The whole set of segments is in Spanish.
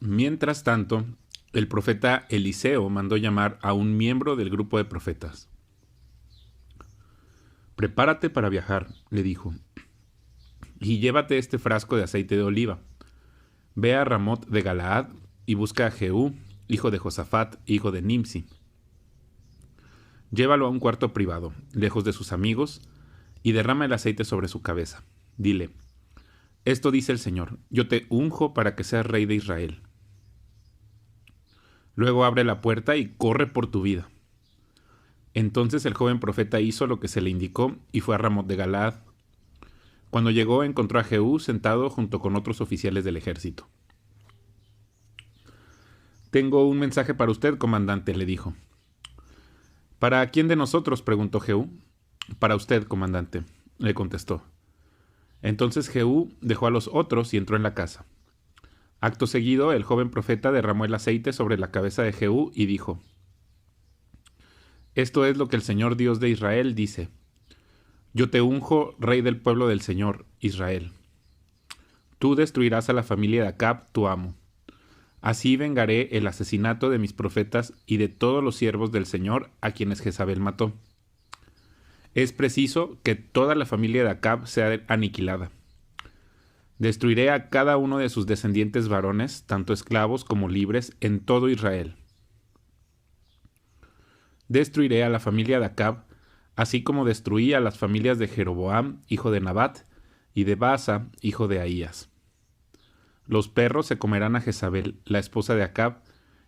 Mientras tanto, el profeta Eliseo mandó llamar a un miembro del grupo de profetas. «Prepárate para viajar», le dijo, «y llévate este frasco de aceite de oliva. Ve a Ramot de Galaad y busca a Jehú, hijo de Josafat, hijo de Nimsi. Llévalo a un cuarto privado, lejos de sus amigos, y derrama el aceite sobre su cabeza. Dile, esto dice el Señor, yo te unjo para que seas rey de Israel. Luego abre la puerta y corre por tu vida». Entonces el joven profeta hizo lo que se le indicó y fue a Ramot de Galaad. Cuando llegó encontró a Jehú sentado junto con otros oficiales del ejército. «Tengo un mensaje para usted, comandante», le dijo. «¿Para quién de nosotros?», preguntó Jehú. «Para usted, comandante», le contestó. Entonces Jehú dejó a los otros y entró en la casa. Acto seguido, el joven profeta derramó el aceite sobre la cabeza de Jehú y dijo, «Esto es lo que el Señor Dios de Israel dice. Yo te unjo rey del pueblo del Señor, Israel. Tú destruirás a la familia de Acab, tu amo. Así vengaré el asesinato de mis profetas y de todos los siervos del Señor a quienes Jezabel mató. Es preciso que toda la familia de Acab sea aniquilada. Destruiré a cada uno de sus descendientes varones, tanto esclavos como libres, en todo Israel. Destruiré a la familia de Acab, así como destruí a las familias de Jeroboam, hijo de Nabat, y de Baasa, hijo de Ahías. Los perros se comerán a Jezabel, la esposa de Acab,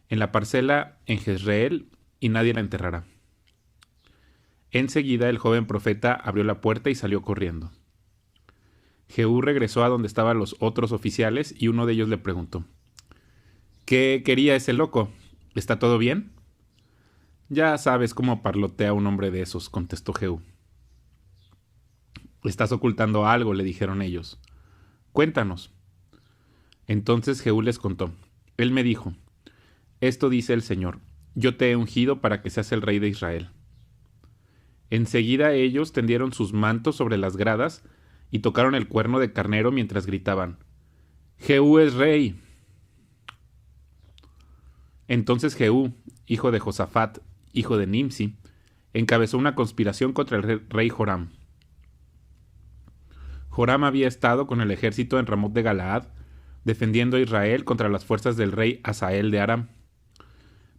en la parcela en Jezreel, y nadie la enterrará». Enseguida el joven profeta abrió la puerta y salió corriendo. Jehú regresó a donde estaban los otros oficiales y uno de ellos le preguntó, «¿Qué quería ese loco? ¿Está todo bien?». «Ya sabes cómo parlotea un hombre de esos», contestó Jehú. «Estás ocultando algo», le dijeron ellos. «Cuéntanos». Entonces Jehú les contó. Él me dijo, «Esto dice el Señor, yo te he ungido para que seas el rey de Israel». Enseguida ellos tendieron sus mantos sobre las gradas y tocaron el cuerno de carnero mientras gritaban, «Jehú es rey». Entonces Jehú, hijo de Josafat, hijo de Nimsi, encabezó una conspiración contra el rey Joram. Joram había estado con el ejército en Ramot de Galaad, defendiendo a Israel contra las fuerzas del rey Hazael de Aram.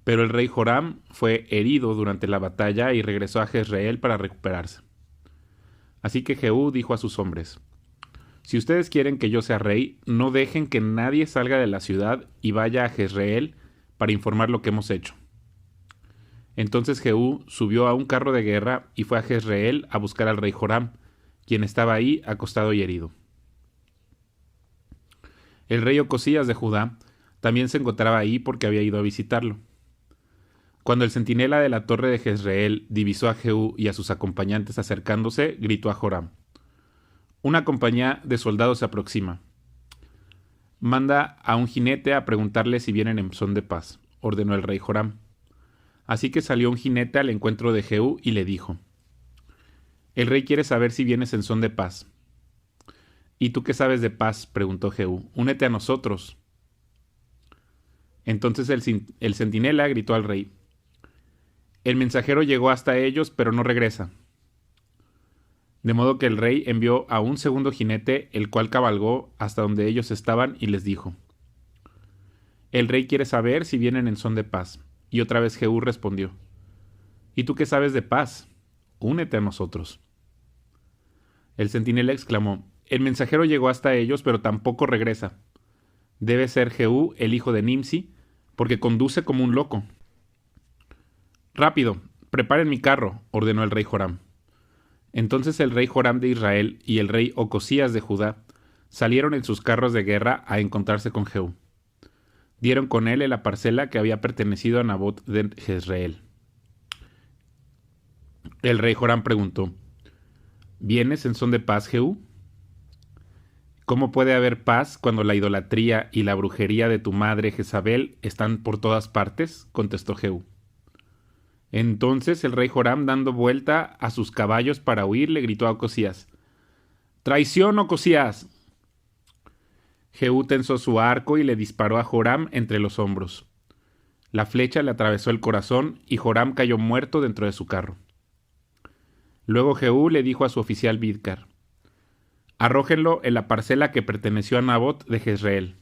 Pero el rey Joram fue herido durante la batalla y regresó a Jezreel para recuperarse. Así que Jehú dijo a sus hombres, «Si ustedes quieren que yo sea rey, no dejen que nadie salga de la ciudad y vaya a Jezreel para informar lo que hemos hecho». Entonces Jehú subió a un carro de guerra y fue a Jezreel a buscar al rey Joram, quien estaba ahí acostado y herido. El rey Ocosías de Judá también se encontraba ahí porque había ido a visitarlo. Cuando el centinela de la torre de Jezreel divisó a Jehú y a sus acompañantes acercándose, gritó a Joram, «Una compañía de soldados se aproxima. Manda a un jinete a preguntarle si vienen en son de paz», ordenó el rey Joram. Así que salió un jinete al encuentro de Jehú y le dijo, «El rey quiere saber si vienes en son de paz». «¿Y tú qué sabes de paz?», preguntó Jehú. «Únete a nosotros». Entonces el centinela gritó al rey, «El mensajero llegó hasta ellos, pero no regresa». De modo que el rey envió a un segundo jinete, el cual cabalgó hasta donde ellos estaban y les dijo, «El rey quiere saber si vienen en son de paz». Y otra vez Jehú respondió, «¿Y tú qué sabes de paz? Únete a nosotros». El centinela exclamó, «El mensajero llegó hasta ellos, pero tampoco regresa. Debe ser Jehú, el hijo de Nimsi, porque conduce como un loco». «Rápido, preparen mi carro», ordenó el rey Joram. Entonces el rey Joram de Israel y el rey Ocosías de Judá salieron en sus carros de guerra a encontrarse con Jehú. Dieron con él en la parcela que había pertenecido a Nabot de Jezreel. El rey Joram preguntó, «¿Vienes en son de paz, Jehú?». «¿Cómo puede haber paz cuando la idolatría y la brujería de tu madre Jezabel están por todas partes?», contestó Jehú. Entonces el rey Joram, dando vuelta a sus caballos para huir, le gritó a Ocosías, «¡Traición, Ocosías!». Jehú tensó su arco y le disparó a Joram entre los hombros. La flecha le atravesó el corazón y Joram cayó muerto dentro de su carro. Luego Jehú le dijo a su oficial Bidkar: arrójenlo en la parcela que perteneció a Nabot de Jezreel.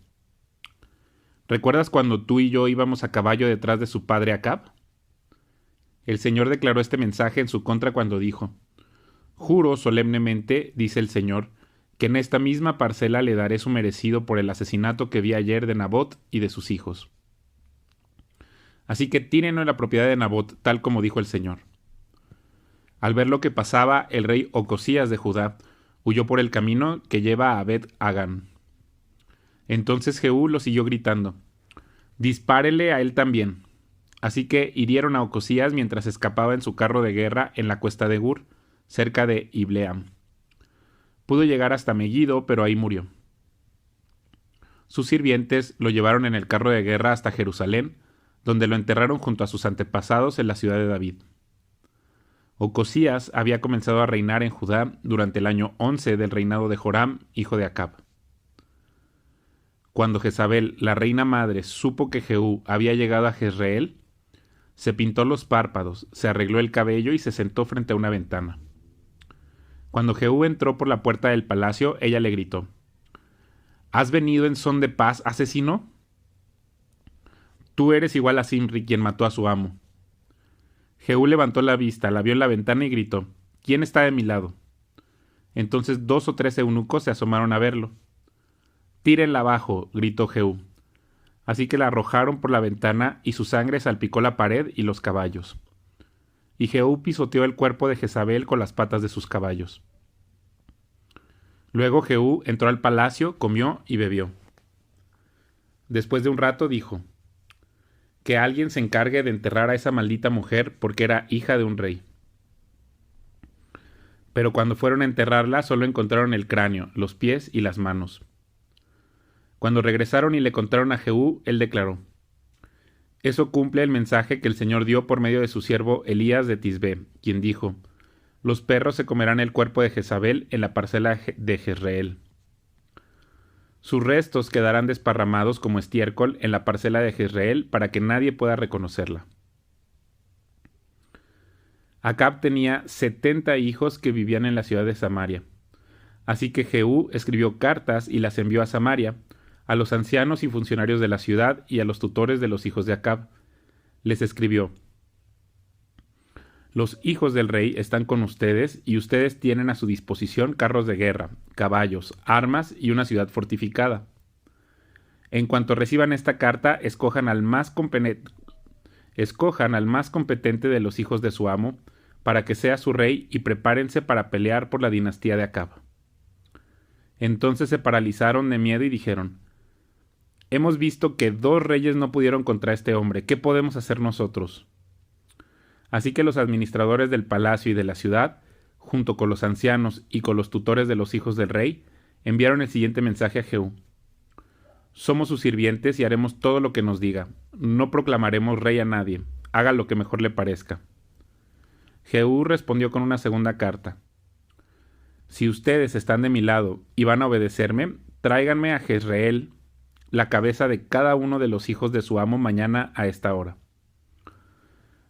¿Recuerdas cuando tú y yo íbamos a caballo detrás de su padre Acab? El Señor declaró este mensaje en su contra cuando dijo: juro solemnemente, dice el Señor, que en esta misma parcela le daré su merecido por el asesinato que vi ayer de Nabot y de sus hijos. Así que tírenlo en la propiedad de Nabot, tal como dijo el Señor. Al ver lo que pasaba, el rey Ocosías de Judá huyó por el camino que lleva a Bet Hagán. Entonces Jehú lo siguió gritando: dispárele a él también. Así que hirieron a Ocosías mientras escapaba en su carro de guerra en la cuesta de Gur, cerca de Ibleam. Pudo llegar hasta Megiddo, pero ahí murió. Sus sirvientes lo llevaron en el carro de guerra hasta Jerusalén, donde lo enterraron junto a sus antepasados en la ciudad de David. Ocosías había comenzado a reinar en Judá durante el año 11 del reinado de Joram, hijo de Acab. Cuando Jezabel, la reina madre, supo que Jehú había llegado a Jezreel, se pintó los párpados, se arregló el cabello y se sentó frente a una ventana. Cuando Jehú entró por la puerta del palacio, ella le gritó: ¿has venido en son de paz, asesino? Tú eres igual a Zimri, quien mató a su amo. Jehú levantó la vista, la vio en la ventana y gritó: ¿quién está de mi lado? Entonces 2 o 3 eunucos se asomaron a verlo. Tírenla abajo, gritó Jehú. Así que la arrojaron por la ventana y su sangre salpicó la pared y los caballos. Y Jehú pisoteó el cuerpo de Jezabel con las patas de sus caballos. Luego Jehú entró al palacio, comió y bebió. Después de un rato dijo: que alguien se encargue de enterrar a esa maldita mujer porque era hija de un rey. Pero cuando fueron a enterrarla solo encontraron el cráneo, los pies y las manos. Cuando regresaron y le contaron a Jehú, él declaró: eso cumple el mensaje que el Señor dio por medio de su siervo Elías de Tisbé, quien dijo: los perros se comerán el cuerpo de Jezabel en la parcela de Jezreel. Sus restos quedarán desparramados como estiércol en la parcela de Jezreel para que nadie pueda reconocerla. Acab tenía 70 hijos que vivían en la ciudad de Samaria. Así que Jehú escribió cartas y las envió a Samaria, a los ancianos y funcionarios de la ciudad y a los tutores de los hijos de Acab. Les escribió: los hijos del rey están con ustedes y ustedes tienen a su disposición carros de guerra, caballos, armas y una ciudad fortificada. En cuanto reciban esta carta, escojan al más competente de los hijos de su amo para que sea su rey y prepárense para pelear por la dinastía de Acab. Entonces se paralizaron de miedo y dijeron: hemos visto que 2 reyes no pudieron contra este hombre. ¿Qué podemos hacer nosotros? Así que los administradores del palacio y de la ciudad, junto con los ancianos y con los tutores de los hijos del rey, enviaron el siguiente mensaje a Jehú: somos sus sirvientes y haremos todo lo que nos diga. No proclamaremos rey a nadie. Haga lo que mejor le parezca. Jehú respondió con una segunda carta: si ustedes están de mi lado y van a obedecerme, tráiganme a Jezreel la cabeza de cada uno de los hijos de su amo mañana a esta hora.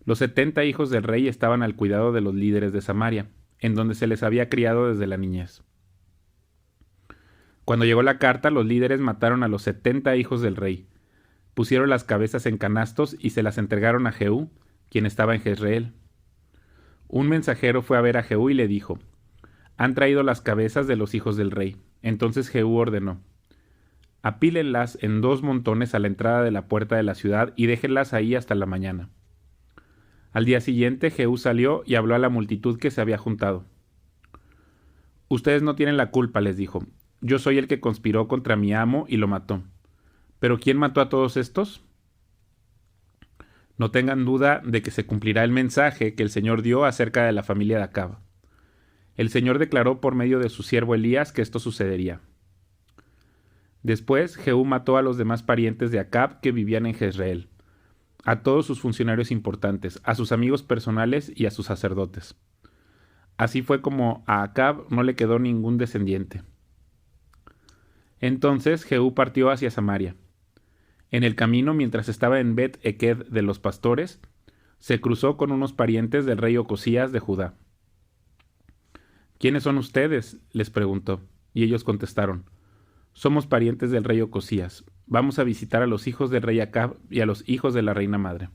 Los 70 hijos del rey estaban al cuidado de los líderes de Samaria, en donde se les había criado desde la niñez. Cuando llegó la carta, los líderes mataron a los 70 hijos del rey, pusieron las cabezas en canastos y se las entregaron a Jehú, quien estaba en Jezreel. Un mensajero fue a ver a Jehú y le dijo: han traído las cabezas de los hijos del rey. Entonces Jehú ordenó: apílenlas en 2 montones a la entrada de la puerta de la ciudad y déjenlas ahí hasta la mañana. Al día siguiente Jehú salió y habló a la multitud que se había juntado. Ustedes no tienen la culpa, les dijo. Yo soy el que conspiró contra mi amo y lo mató. ¿Pero quién mató a todos estos? No tengan duda de que se cumplirá el mensaje que el Señor dio acerca de la familia de Acab. El Señor declaró por medio de su siervo Elías que esto sucedería. Después Jehú mató a los demás parientes de Acab que vivían en Jezreel, a todos sus funcionarios importantes, a sus amigos personales y a sus sacerdotes. Así fue como a Acab no le quedó ningún descendiente. Entonces Jehú partió hacia Samaria. En el camino, mientras estaba en Bet-Eked de los pastores, se cruzó con unos parientes del rey Ocosías de Judá. ¿Quiénes son ustedes?, les preguntó, y ellos contestaron: somos parientes del rey Ocosías. Vamos a visitar a los hijos del rey Acab y a los hijos de la reina madre.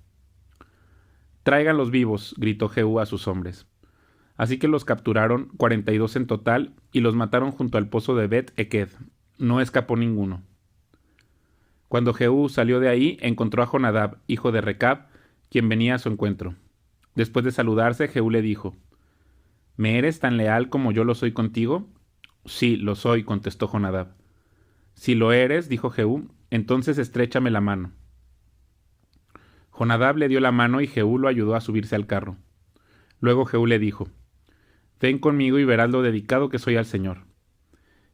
Tráiganlos vivos, gritó Jehú a sus hombres. Así que los capturaron, 42 en total, y los mataron junto al pozo de Bet-Eked. No escapó ninguno. Cuando Jehú salió de ahí, encontró a Jonadab, hijo de Recab, quien venía a su encuentro. Después de saludarse, Jehú le dijo: ¿me eres tan leal como yo lo soy contigo? Sí, lo soy, contestó Jonadab. Si lo eres, dijo Jehú, entonces estréchame la mano. Jonadab le dio la mano y Jehú lo ayudó a subirse al carro. Luego Jehú le dijo: ven conmigo y verás lo dedicado que soy al Señor.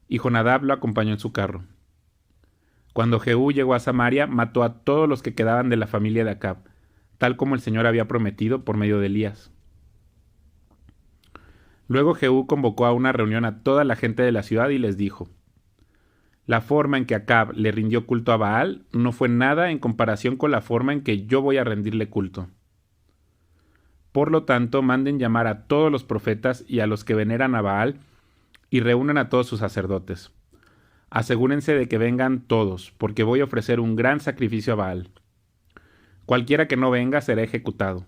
Y Jonadab lo acompañó en su carro. Cuando Jehú llegó a Samaria, mató a todos los que quedaban de la familia de Acab, tal como el Señor había prometido por medio de Elías. Luego Jehú convocó a una reunión a toda la gente de la ciudad y les dijo: la forma en que Acab le rindió culto a Baal no fue nada en comparación con la forma en que yo voy a rendirle culto. Por lo tanto, manden llamar a todos los profetas y a los que veneran a Baal y reúnan a todos sus sacerdotes. Asegúrense de que vengan todos, porque voy a ofrecer un gran sacrificio a Baal. Cualquiera que no venga será ejecutado.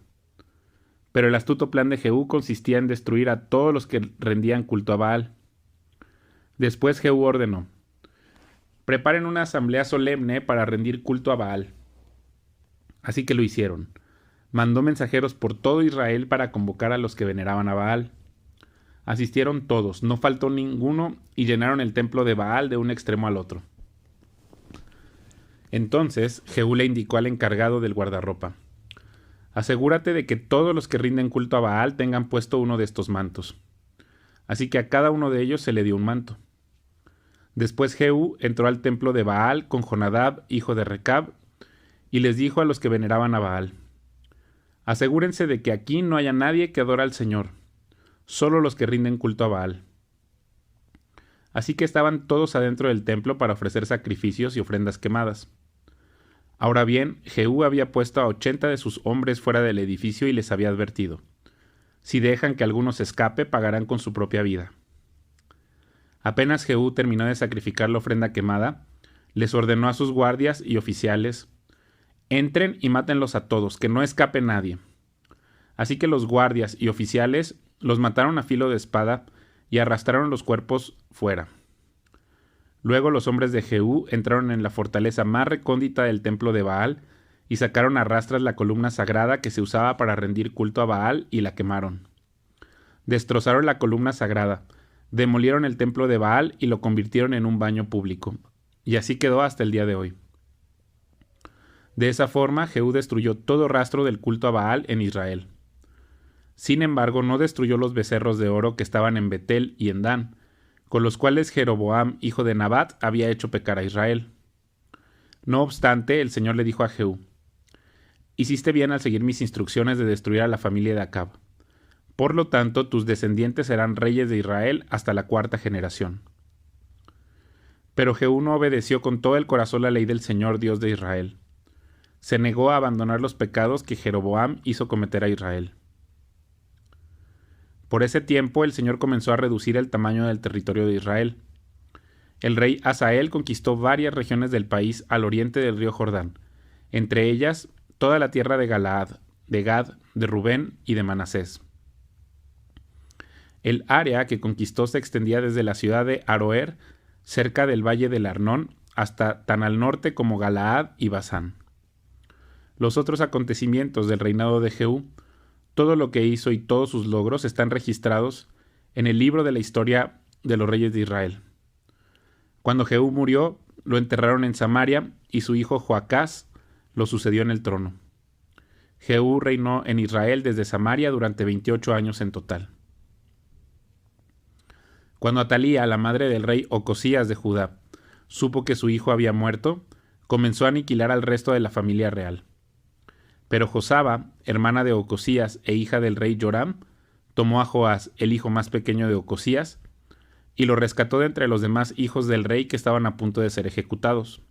Pero el astuto plan de Jehú consistía en destruir a todos los que rendían culto a Baal. Después Jehú ordenó: preparen una asamblea solemne para rendir culto a Baal. Así que lo hicieron. Mandó mensajeros por todo Israel para convocar a los que veneraban a Baal. Asistieron todos, no faltó ninguno, y llenaron el templo de Baal de un extremo al otro. Entonces Jehú le indicó al encargado del guardarropa: asegúrate de que todos los que rinden culto a Baal tengan puesto uno de estos mantos. Así que a cada uno de ellos se le dio un manto. Después Jehú entró al templo de Baal con Jonadab, hijo de Recab, y les dijo a los que veneraban a Baal: asegúrense de que aquí no haya nadie que adore al Señor, solo los que rinden culto a Baal. Así que estaban todos adentro del templo para ofrecer sacrificios y ofrendas quemadas. Ahora bien, Jehú había puesto a 80 de sus hombres fuera del edificio y les había advertido: si dejan que alguno se escape, pagarán con su propia vida. Apenas Jehú terminó de sacrificar la ofrenda quemada, les ordenó a sus guardias y oficiales: entren y mátenlos a todos, que no escape nadie. Así que los guardias y oficiales los mataron a filo de espada y arrastraron los cuerpos fuera. Luego los hombres de Jehú entraron en la fortaleza más recóndita del templo de Baal y sacaron a rastras la columna sagrada que se usaba para rendir culto a Baal y la quemaron. Destrozaron la columna sagrada, demolieron el templo de Baal y lo convirtieron en un baño público, y así quedó hasta el día de hoy. De esa forma, Jehú destruyó todo rastro del culto a Baal en Israel. Sin embargo, no destruyó los becerros de oro que estaban en Betel y en Dan, con los cuales Jeroboam, hijo de Nabat, había hecho pecar a Israel. No obstante, el Señor le dijo a Jehú: hiciste bien al seguir mis instrucciones de destruir a la familia de Acab. Por lo tanto, tus descendientes serán reyes de Israel hasta la 4ª generación. Pero Jehú no obedeció con todo el corazón la ley del Señor Dios de Israel. Se negó a abandonar los pecados que Jeroboam hizo cometer a Israel. Por ese tiempo el Señor comenzó a reducir el tamaño del territorio de Israel. El rey Hazael conquistó varias regiones del país al oriente del río Jordán, entre ellas toda la tierra de Galaad, de Gad, de Rubén y de Manasés. El área que conquistó se extendía desde la ciudad de Aroer, cerca del valle del Arnón, hasta tan al norte como Galaad y Basán. Los otros acontecimientos del reinado de Jehú, todo lo que hizo y todos sus logros están registrados en el libro de la historia de los reyes de Israel. Cuando Jehú murió, lo enterraron en Samaria y su hijo Joacás lo sucedió en el trono. Jehú reinó en Israel desde Samaria durante 28 años en total. Cuando Atalía, la madre del rey Ocosías de Judá, supo que su hijo había muerto, comenzó a aniquilar al resto de la familia real. Pero Josaba, hermana de Ocosías e hija del rey Joram, tomó a Joás, el hijo más pequeño de Ocosías, y lo rescató de entre los demás hijos del rey que estaban a punto de ser ejecutados.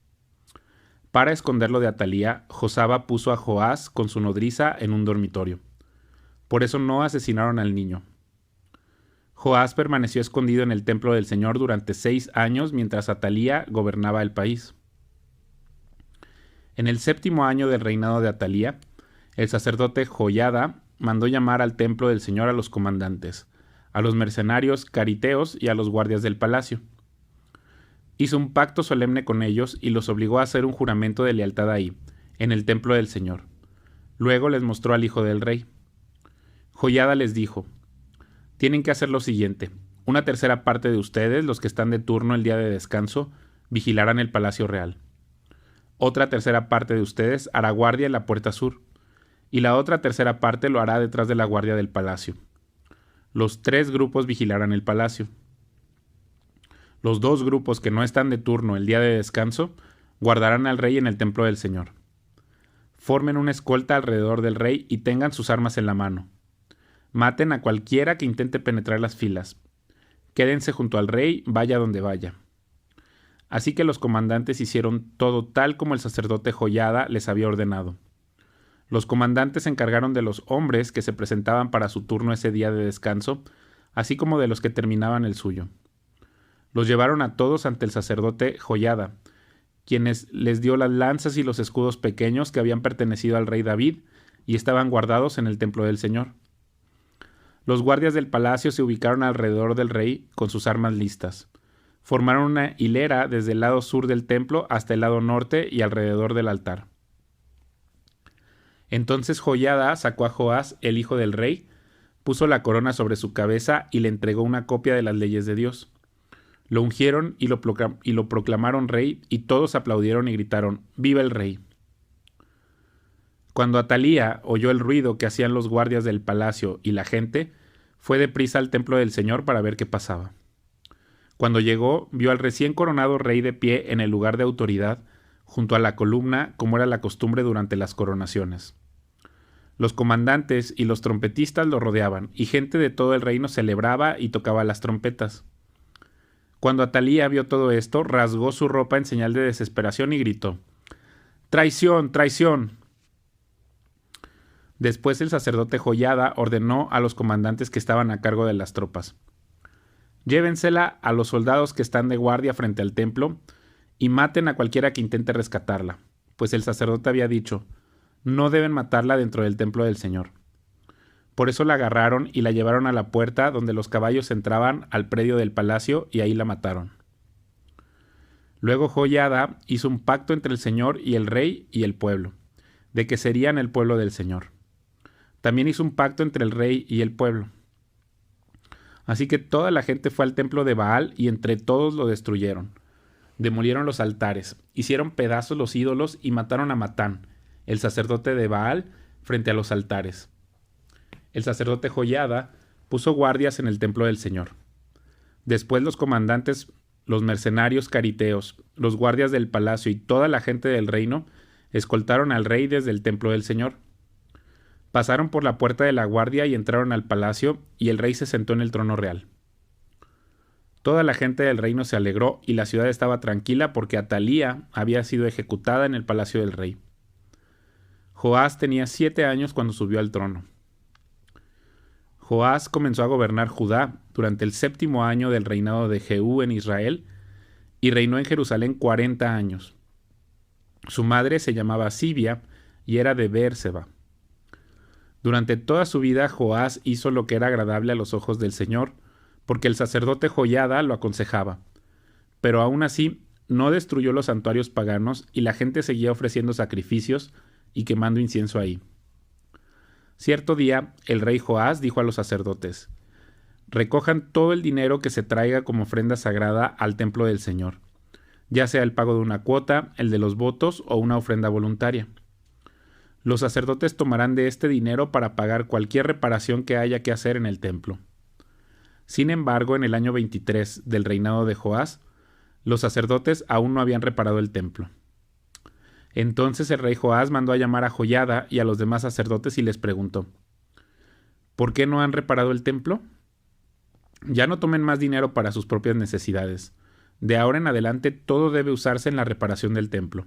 Para esconderlo de Atalía, Josaba puso a Joás con su nodriza en un dormitorio. Por eso no asesinaron al niño. Joás permaneció escondido en el templo del Señor durante 6 años mientras Atalía gobernaba el país. En el 7º año del reinado de Atalía, el sacerdote Joiada mandó llamar al templo del Señor a los comandantes, a los mercenarios cariteos y a los guardias del palacio. Hizo un pacto solemne con ellos y los obligó a hacer un juramento de lealtad ahí, en el templo del Señor. Luego les mostró al hijo del rey. Joiada les dijo: tienen que hacer lo siguiente: una tercera parte de ustedes, los que están de turno el día de descanso, vigilarán el palacio real. Otra tercera parte de ustedes hará guardia en la puerta sur, y la otra tercera parte lo hará detrás de la guardia del palacio. Los 3 grupos vigilarán el palacio. Los 2 grupos que no están de turno el día de descanso guardarán al rey en el templo del Señor. Formen una escolta alrededor del rey y tengan sus armas en la mano. Maten a cualquiera que intente penetrar las filas. Quédense junto al rey, vaya donde vaya. Así que los comandantes hicieron todo tal como el sacerdote Joiada les había ordenado. Los comandantes se encargaron de los hombres que se presentaban para su turno ese día de descanso, así como de los que terminaban el suyo. Los llevaron a todos ante el sacerdote Joiada, quienes les dio las lanzas y los escudos pequeños que habían pertenecido al rey David y estaban guardados en el templo del Señor. Los guardias del palacio se ubicaron alrededor del rey con sus armas listas. Formaron una hilera desde el lado sur del templo hasta el lado norte y alrededor del altar. Entonces Joiada sacó a Joás, el hijo del rey, puso la corona sobre su cabeza y le entregó una copia de las leyes de Dios. Lo ungieron y lo proclamaron rey, y todos aplaudieron y gritaron: ¡Viva el rey! Cuando Atalía oyó el ruido que hacían los guardias del palacio y la gente, fue deprisa al templo del Señor para ver qué pasaba. Cuando llegó, vio al recién coronado rey de pie en el lugar de autoridad, junto a la columna, como era la costumbre durante las coronaciones. Los comandantes y los trompetistas lo rodeaban, y gente de todo el reino celebraba y tocaba las trompetas. Cuando Atalía vio todo esto, rasgó su ropa en señal de desesperación y gritó: ¡Traición, traición! Después el sacerdote Joiada ordenó a los comandantes que estaban a cargo de las tropas: llévensela a los soldados que están de guardia frente al templo y maten a cualquiera que intente rescatarla, pues el sacerdote había dicho: no deben matarla dentro del templo del Señor. Por eso la agarraron y la llevaron a la puerta donde los caballos entraban al predio del palacio y ahí la mataron. Luego Joiada hizo un pacto entre el Señor y el rey y el pueblo, de que serían el pueblo del Señor. También hizo un pacto entre el rey y el pueblo. Así que toda la gente fue al templo de Baal y entre todos lo destruyeron. Demolieron los altares, hicieron pedazos los ídolos y mataron a Matán, el sacerdote de Baal, frente a los altares. El sacerdote Joiada puso guardias en el templo del Señor. Después los comandantes, los mercenarios cariteos, los guardias del palacio y toda la gente del reino escoltaron al rey desde el templo del Señor. Pasaron por la puerta de la guardia y entraron al palacio, y el rey se sentó en el trono real. Toda la gente del reino se alegró y la ciudad estaba tranquila porque Atalía había sido ejecutada en el palacio del rey. Joás tenía 7 años cuando subió al trono. Joás comenzó a gobernar Judá durante el 7º año del reinado de Jehú en Israel y reinó en Jerusalén 40 años. Su madre se llamaba Sibia y era de Beerseba. Durante toda su vida Joás hizo lo que era agradable a los ojos del Señor, porque el sacerdote Joiada lo aconsejaba. Pero aún así no destruyó los santuarios paganos y la gente seguía ofreciendo sacrificios y quemando incienso ahí. Cierto día, el rey Joás dijo a los sacerdotes: recojan todo el dinero que se traiga como ofrenda sagrada al templo del Señor, ya sea el pago de una cuota, el de los votos o una ofrenda voluntaria. Los sacerdotes tomarán de este dinero para pagar cualquier reparación que haya que hacer en el templo. Sin embargo, en el año 23 del reinado de Joás, los sacerdotes aún no habían reparado el templo. Entonces el rey Joás mandó a llamar a Joiada y a los demás sacerdotes y les preguntó: ¿por qué no han reparado el templo? Ya no tomen más dinero para sus propias necesidades. De ahora en adelante todo debe usarse en la reparación del templo.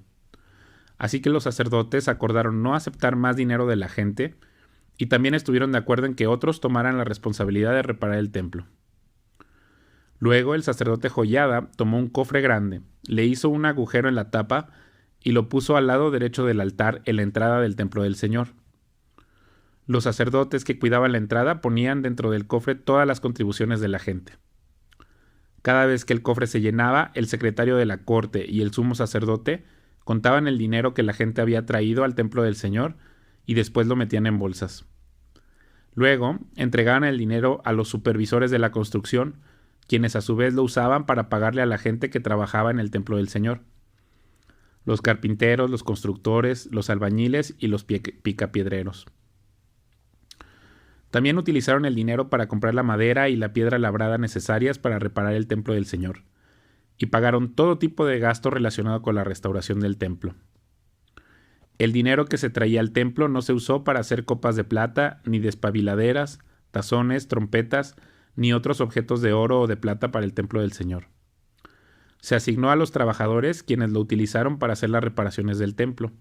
Así que los sacerdotes acordaron no aceptar más dinero de la gente y también estuvieron de acuerdo en que otros tomaran la responsabilidad de reparar el templo. Luego el sacerdote Joiada tomó un cofre grande, le hizo un agujero en la tapa y lo puso al lado derecho del altar en la entrada del templo del Señor. Los sacerdotes que cuidaban la entrada ponían dentro del cofre todas las contribuciones de la gente. Cada vez que el cofre se llenaba, el secretario de la corte y el sumo sacerdote contaban el dinero que la gente había traído al templo del Señor y después lo metían en bolsas. Luego, entregaban el dinero a los supervisores de la construcción, quienes a su vez lo usaban para pagarle a la gente que trabajaba en el templo del Señor. Los carpinteros, los constructores, los albañiles y los picapiedreros. También utilizaron el dinero para comprar la madera y la piedra labrada necesarias para reparar el templo del Señor, y pagaron todo tipo de gasto relacionado con la restauración del templo. El dinero que se traía al templo no se usó para hacer copas de plata, ni despabiladeras, tazones, trompetas, ni otros objetos de oro o de plata para el templo del Señor. Se asignó a los trabajadores, quienes lo utilizaron para hacer las reparaciones del templo.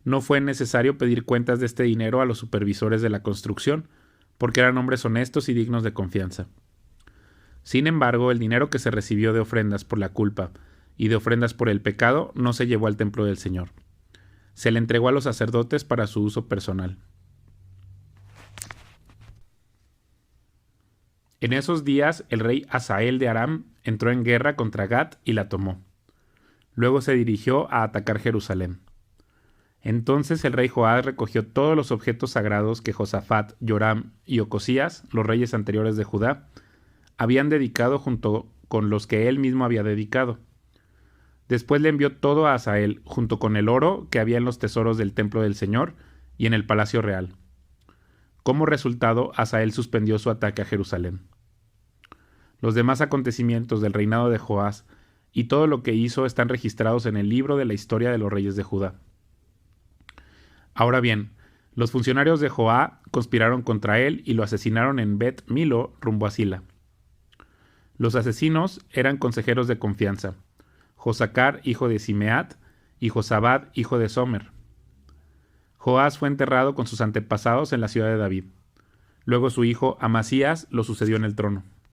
No fue necesario pedir cuentas de este dinero a los supervisores de la construcción, porque eran hombres honestos y dignos de confianza. Sin embargo, el dinero que se recibió de ofrendas por la culpa y de ofrendas por el pecado no se llevó al templo del Señor. Se le entregó a los sacerdotes para su uso personal. En esos días, el rey Hazael de Aram entró en guerra contra Gat y la tomó. Luego se dirigió a atacar Jerusalén. Entonces el rey Joás recogió todos los objetos sagrados que Josafat, Joram y Ocosías, los reyes anteriores de Judá, habían dedicado junto con los que él mismo había dedicado. Después le envió todo a Hazael, junto con el oro que había en los tesoros del templo del Señor y en el palacio real. Como resultado, Hazael suspendió su ataque a Jerusalén. Los demás acontecimientos del reinado de Joás y todo lo que hizo están registrados en el libro de la historia de los reyes de Judá. Ahora bien, los funcionarios de Joá conspiraron contra él y lo asesinaron en Bet Milo, rumbo a Sila. Los asesinos eran consejeros de confianza: Josacar, hijo de Simeat, y Josabad, hijo de Somer. Joás fue enterrado con sus antepasados en la ciudad de David. Luego su hijo Amasías lo sucedió en el trono.